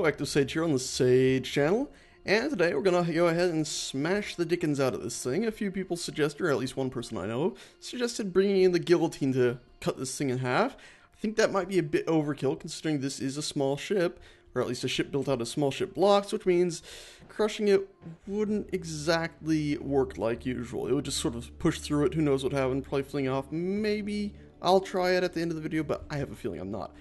Hello, Active Sage here on the Sage channel, and today we're gonna go ahead and smash the dickens out of this thing. A few people suggested, or at least one person I know, suggested bringing in the guillotine to cut this thing in half. I think that might be a bit overkill considering this is a small ship, or at least a ship built out of small ship blocks, which means crushing it wouldn't exactly work like usual. It would just sort of push through it, who knows what happened, probably fling off. Maybe I'll try it at the end of the video, but I have a feeling I'm not.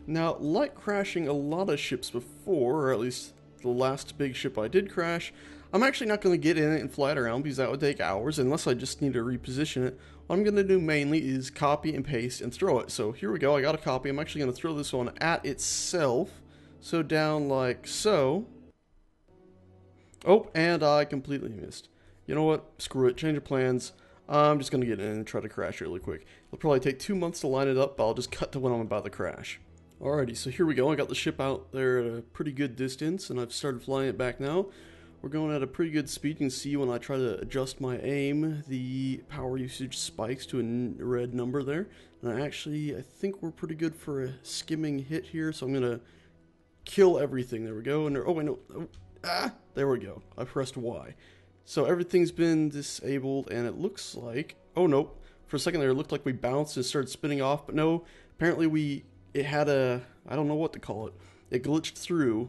Now, like crashing a lot of ships before, or at least the last big ship I did crash, I'm actually not going to get in it and fly it around because that would take hours unless I just need to reposition it. What I'm going to do mainly is copy and paste and throw it. So here we go, I got a copy. I'm actually going to throw this one at itself. So down like so. Oh, and I completely missed. You know what? Screw it. Change of plans. I'm just going to get in and try to crash really quick. It'll probably take 2 months to line it up, but I'll just cut to when I'm about to crash. Alrighty, so here we go. I got the ship out there at a pretty good distance, and I've started flying it back now. We're going at a pretty good speed. You can see when I try to adjust my aim, the power usage spikes to a red number there. And I think we're pretty good for a skimming hit here, so I'm going to kill everything. There we go. And oh, wait, no. Oh, there we go. I pressed Y. So everything's been disabled, and it looks like... Oh, nope. For a second there, it looked like we bounced and started spinning off, but no. Apparently it had a, I don't know what to call it. It glitched through,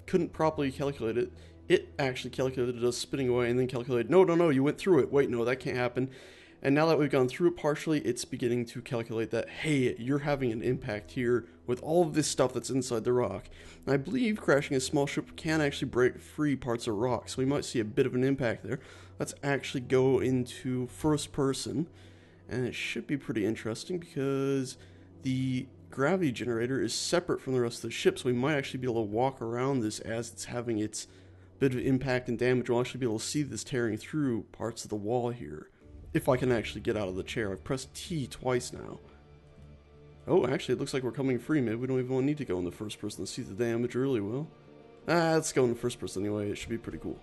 couldn't properly calculate it. It actually calculated us spinning away and then calculated, no, you went through it. Wait, no, that can't happen. And now that we've gone through it partially, it's beginning to calculate that, hey, you're having an impact here with all of this stuff that's inside the rock. And I believe crashing a small ship can actually break free parts of rock, so we might see a bit of an impact there. Let's actually go into first person, and it should be pretty interesting because the gravity generator is separate from the rest of the ship, so we might actually be able to walk around this as it's having its bit of impact and damage. We'll actually be able to see this tearing through parts of the wall here. If I can actually get out of the chair. I've pressed T twice now. Oh, actually, it looks like we're coming free. Maybe we don't even need to go in the first person to see the damage, really well. Let's go in the first person anyway. It should be pretty cool.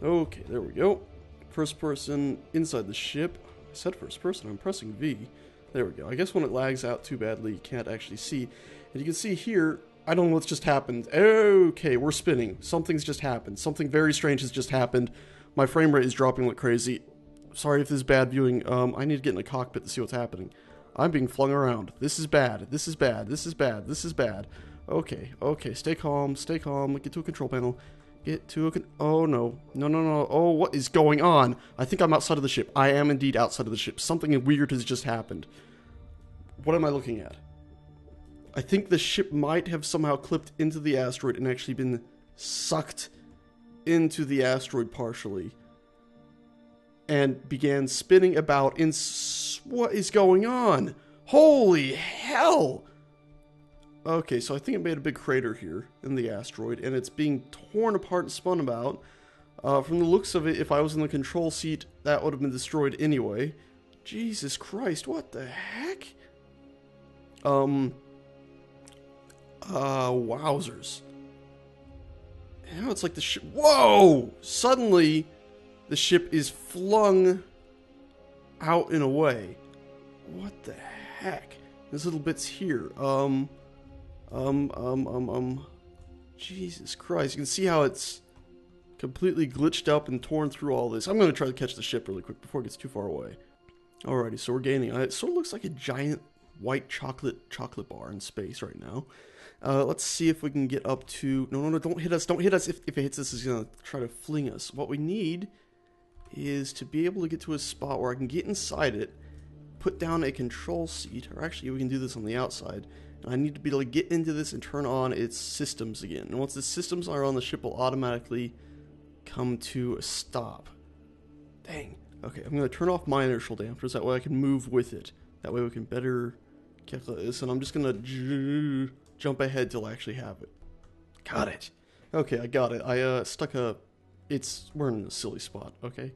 Okay, there we go. First person inside the ship. I said first person. I'm pressing V. There we go. I guess when it lags out too badly, you can't actually see. And you can see here, I don't know what's just happened. Okay, we're spinning. Something's just happened. Something very strange has just happened. My frame rate is dropping like crazy. Sorry if this is bad viewing. I need to get in the cockpit to see what's happening. I'm being flung around. This is bad. This is bad. This is bad. This is bad. Okay, okay. Stay calm. Stay calm. Get to a control panel. Get to a oh, no. No. Oh, what is going on? I think I'm outside of the ship. I am indeed outside of the ship. Something weird has just happened. What am I looking at? I think the ship might have somehow clipped into the asteroid and actually been sucked into the asteroid partially. And began spinning about in... What is going on? Holy hell! Okay, so I think it made a big crater here in the asteroid, and it's being torn apart and spun about. From the looks of it, if I was in the control seat, that would have been destroyed anyway. Jesus Christ, what the heck? Wowzers. Now it's like the ship... Whoa! Suddenly, the ship is flung out and away. What the heck? There's little bits here. Jesus Christ. You can see how it's completely glitched up and torn through all this. I'm going to try to catch the ship really quick before it gets too far away. Alrighty, so we're gaining. It sort of looks like a giant white chocolate bar in space right now. Let's see if we can get up to... No, don't hit us. Don't hit us. If it hits us, it's going to try to fling us. What we need is to be able to get to a spot where I can get inside it, put down a control seat, or actually we can do this on the outside, and I need to be able to get into this and turn on its systems again. And once the systems are on, the ship will automatically come to a stop. Dang. Okay, I'm going to turn off my inertial dampers, that way I can move with it. That way we can better calculate this, and I'm just going to jump ahead till I actually have it. Got it. Okay, I got it. I stuck a... We're in a silly spot, okay?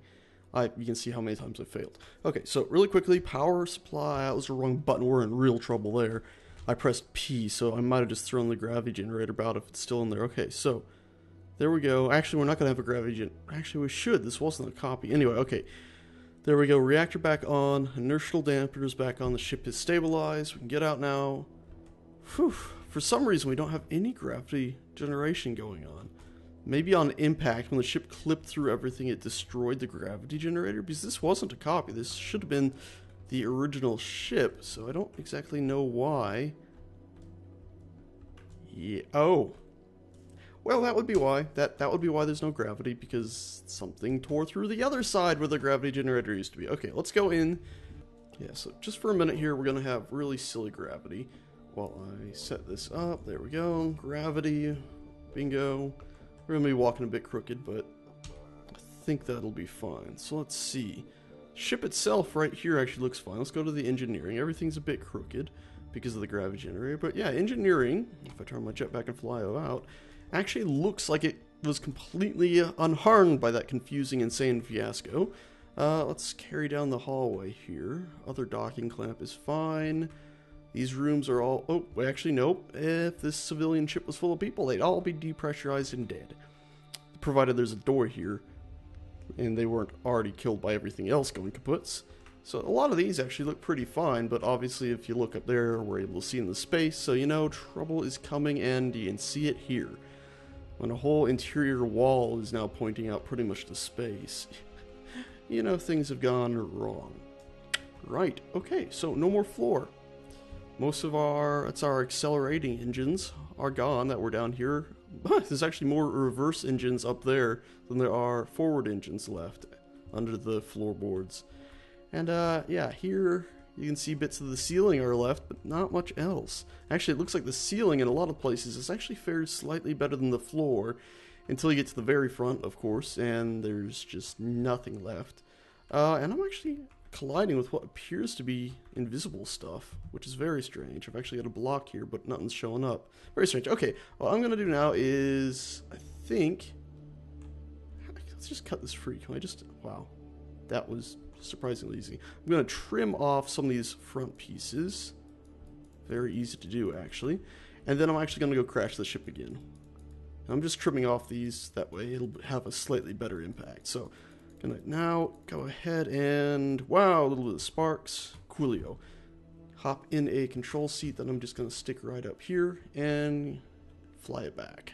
You can see how many times I failed. Okay, so really quickly, power supply, that was the wrong button, we're in real trouble there. I pressed P, so I might have just thrown the gravity generator out if it's still in there. Okay, so, there we go. Actually, we're not going to have a gravity actually, we should. This wasn't a copy. Anyway, okay. There we go, reactor back on, inertial dampers back on, the ship is stabilized. We can get out now. Whew. for some reason, we don't have any gravity generation going on. Maybe on impact, when the ship clipped through everything, it destroyed the gravity generator, because this wasn't a copy. This should have been the original ship, so I don't exactly know why. Yeah. Oh. Well, that would be why. That would be why there's no gravity, because something tore through the other side where the gravity generator used to be. Okay, let's go in. Yeah, so just for a minute here, we're going to have really silly gravity while I set this up. There we go. Gravity. Bingo. We're going to be walking a bit crooked, but I think that'll be fine. So let's see. Ship itself right here actually looks fine. Let's go to the engineering. Everything's a bit crooked because of the gravity generator. But yeah, engineering, if I turn my jetpack and fly out, actually looks like it was completely unharmed by that confusing, insane fiasco. Let's carry down the hallway here. Other docking clamp is fine. These rooms are all... Oh, actually, nope. If this civilian ship was full of people, they'd all be depressurized and dead. Provided there's a door here, and they weren't already killed by everything else going kaputs. So a lot of these actually look pretty fine, but obviously if you look up there, we're able to see in the space, so you know trouble is coming, and you can see it here. When a whole interior wall is now pointing out pretty much to space. You know things have gone wrong. Right, okay, so no more floor. Most of our accelerating engines are gone that were down here. But there's actually more reverse engines up there than there are forward engines left under the floorboards. And yeah, here you can see bits of the ceiling are left, but not much else. Actually, it looks like the ceiling in a lot of places is actually fared slightly better than the floor, until you get to the very front, of course, and there's just nothing left. And I'm actually colliding with what appears to be invisible stuff, which is very strange. I've actually got a block here, but nothing's showing up. Very strange. Okay, what I'm going to do now is, I think, let's just cut this free. Can I just, wow, that was surprisingly easy. I'm going to trim off some of these front pieces. Very easy to do, actually. And then I'm actually going to go crash the ship again. I'm just trimming off these, that way it'll have a slightly better impact. So, gonna now go ahead and, wow, a little bit of sparks, coolio. Hop in a control seat that I'm just gonna stick right up here and fly it back.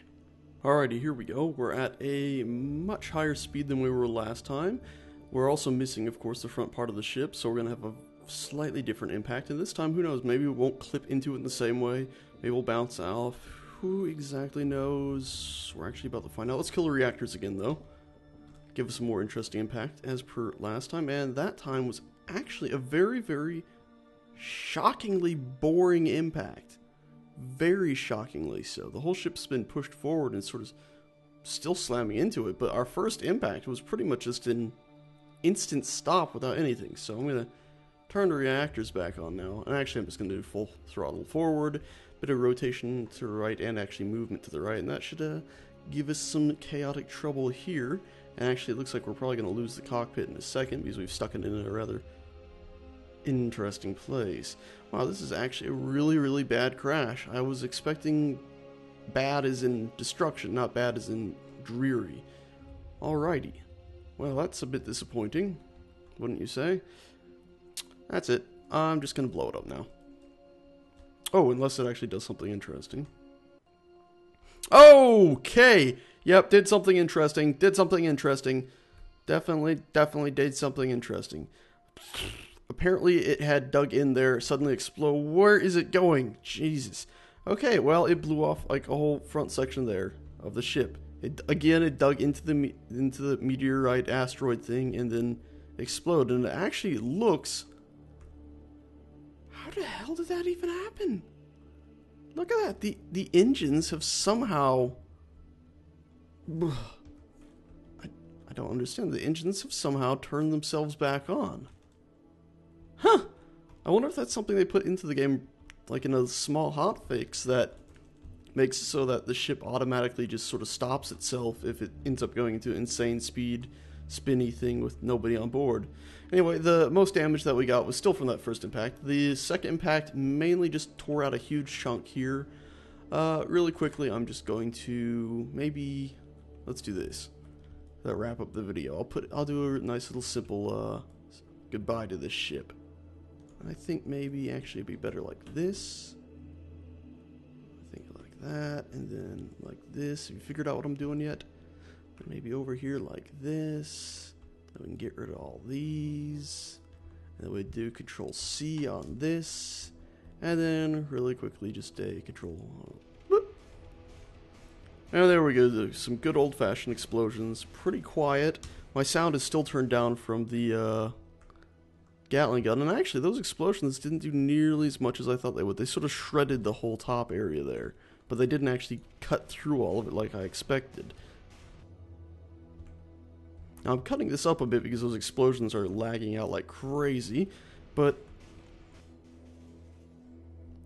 Alrighty, here we go. We're at a much higher speed than we were last time. We're also missing, of course, the front part of the ship, so we're gonna have a slightly different impact. And this time, who knows, maybe it won't clip into it in the same way. Maybe we'll bounce off. Who exactly knows? We're actually about to find out. Let's kill the reactors again, though. Give us a more interesting impact as per last time. And that time was actually a very, very shockingly boring impact. Very shockingly so. The whole ship's been pushed forward and sort of still slamming into it. But our first impact was pretty much just an instant stop without anything. So I'm going to turn the reactors back on now. And actually, I'm just going to do full throttle forward. Bit of rotation to the right and actually movement to the right, and that should give us some chaotic trouble here. And actually it looks like we're probably going to lose the cockpit in a second because we've stuck it in a rather interesting place. Wow, this is actually a really, really bad crash. I was expecting bad as in destruction, not bad as in dreary. Alrighty. Well, that's a bit disappointing, wouldn't you say? That's it. I'm just going to blow it up now. Oh, unless it actually does something interesting. Okay! Yep, did something interesting. Did something interesting. Definitely did something interesting. Apparently it had dug in there, suddenly explode. Where is it going? Jesus. Okay, well, it blew off like a whole front section there of the ship. It dug into the meteorite asteroid thing and then exploded. And it actually looks... How the hell did that even happen? Look at that. The engines have somehow... I don't understand. The engines have somehow turned themselves back on. Huh. I wonder if that's something they put into the game, like in a small hotfix that makes it so that the ship automatically just sort of stops itself if it ends up going into insane speed, spinny thing with nobody on board. Anyway, the most damage that we got was still from that first impact. The second impact mainly just tore out a huge chunk here. Really quickly, I'm just going to maybe... Let's do this. That'll wrap up the video. I'll do a nice little simple goodbye to this ship. I think maybe actually it'd be better like this. I that, and then like this. Have you figured out what I'm doing yet? Maybe over here like this. Then we can get rid of all these. And then we do Control C on this. And then really quickly just a Control. Whoop. And there we go. Some good old-fashioned explosions. Pretty quiet. My sound is still turned down from the Gatling gun. And actually, those explosions didn't do nearly as much as I thought they would. They sort of shredded the whole top area there. But they didn't actually cut through all of it like I expected. Now I'm cutting this up a bit because those explosions are lagging out like crazy, but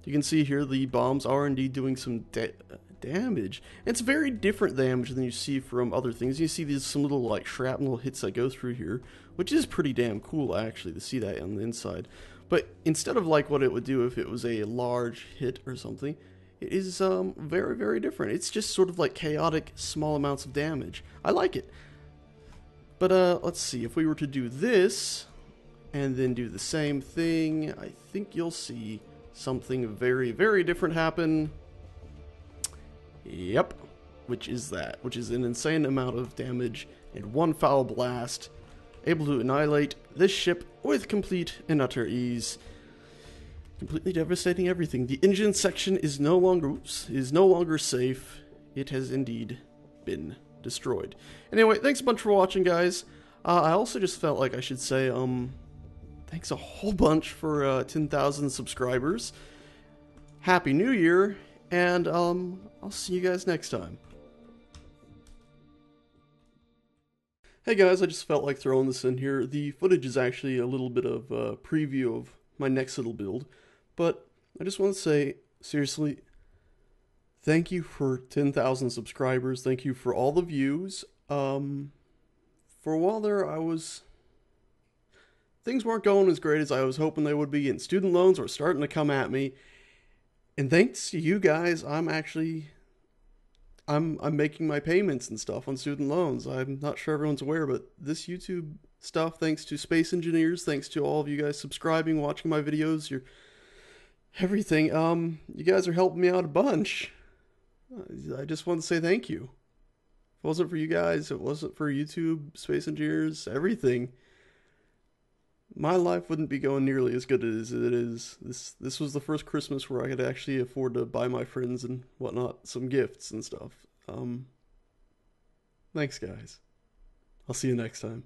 you can see here the bombs are indeed doing some damage. And it's very different damage than you see from other things. You see these some little like shrapnel hits that go through here, which is pretty damn cool actually to see that on the inside. But instead of like what it would do if it was a large hit or something, it is very, very different. It's just sort of like chaotic small amounts of damage. I like it. But let's see, if we were to do this, and then do the same thing, I think you'll see something very, very different happen. Yep, which is that, which is an insane amount of damage in one foul blast, able to annihilate this ship with complete and utter ease, completely devastating everything. The engine section is no longer safe. It has indeed been destroyed. Anyway, thanks a bunch for watching, guys. I also just felt like I should say, thanks a whole bunch for 10,000 subscribers. Happy New Year, and I'll see you guys next time. Hey guys, I just felt like throwing this in here. The footage is actually a little bit of a preview of my next little build, but I just want to say, seriously, thank you for 10,000 subscribers. Thank you for all the views. For a while there, things weren't going as great as I was hoping they would be, and student loans were starting to come at me. And thanks to you guys, I'm making my payments and stuff on student loans. I'm not sure everyone's aware, but this YouTube stuff, thanks to Space Engineers, thanks to all of you guys subscribing, watching my videos, everything, you guys are helping me out a bunch. I just want to say thank you. If it wasn't for you guys, it wasn't for YouTube, Space Engineers, everything, my life wouldn't be going nearly as good as it is. This was the first Christmas where I could actually afford to buy my friends and whatnot some gifts and stuff. Thanks, guys. I'll see you next time.